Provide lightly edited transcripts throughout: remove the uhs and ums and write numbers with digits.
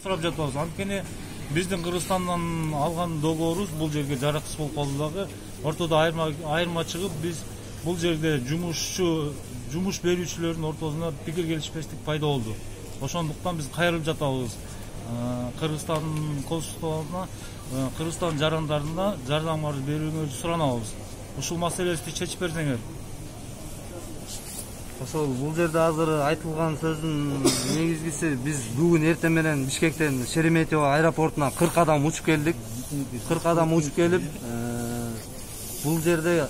сурап жатабыз. Анткени биздин Кыргызстандан алган договорубуз бул жерге жараксыз болуп калды дагы. Ортодо айырма чыгып, биз бул жерде жумуш берүүчүлөрдүн ортосунда пикир келишпестик пайда болду. Ошондуктан биз кайрылып жатабыз. Кыргызстан консулдугуна, Кыргызстан жарандарына жардамыңарды берүүңөрдү суранабыз. Ушул маселени чечип берсеңер. Ошол бул жерде азыр айтылган сөздүн негизгиси, биз бүгүн эртең менен Бишкектен Шереметьево аэропортуна 40 адам учуп келдик. 40 адам учуп келип, бул жерде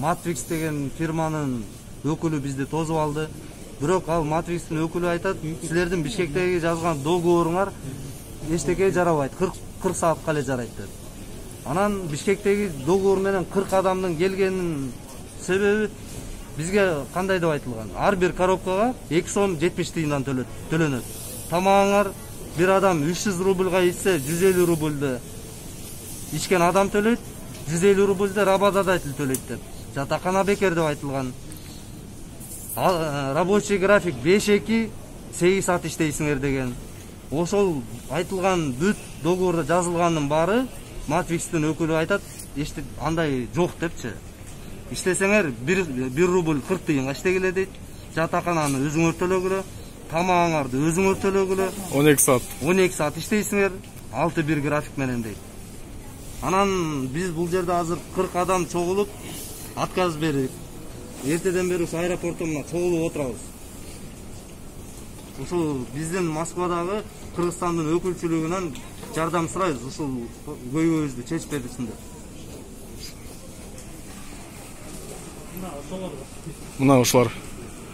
Matrix деген фирманын өкүлү бизди тосуп алды. Бирок ал Matrix'тин өкүлү айтат, силердин Бишкектеги жазган договоруңар эчтеке жарабайт, 40 саатка эле жарайт деп. Анан Бишкектеги договор менен 40 адамдын келгенин себеби бизге кандай деп айтылган? Ар бир коробкага 2 сом 70 тыйындан төлөнөт. Тамагыңар бир адам 300 рубльга ичсе 150 рубльды ичкен адам төлөйт, 150 рубльды работодатель төлөйт деп. Жатакана бекер деп айтылган. Рабочий график 5-2 8 саат иштейсиңер деген. Ошол айтылган бүт договордо жазылгандын баары Matrix'тин өкүлү айтат, эчтек андай жок депчи. İşlesеңер 1 рубль 40 тыйынга иштегиле дейт. Жатакананы өзүңөр төлөгүлө, тамагыңарды өзүңөр төлөгүлө. 12 саат иштейсиңер, 6-1 график менен дейт. Анан биз бул жерде азыр 40 адам чогулуп отказ берип, эртеден бери аэропортуна чогулуп отурабыз. Ушул биздин Москвадагы Кыргызстандын өкүлчүлүгүнөн жардам сурайбыз, ушул көйгөйүбүздү чечип берсиндер. Мына ушулар.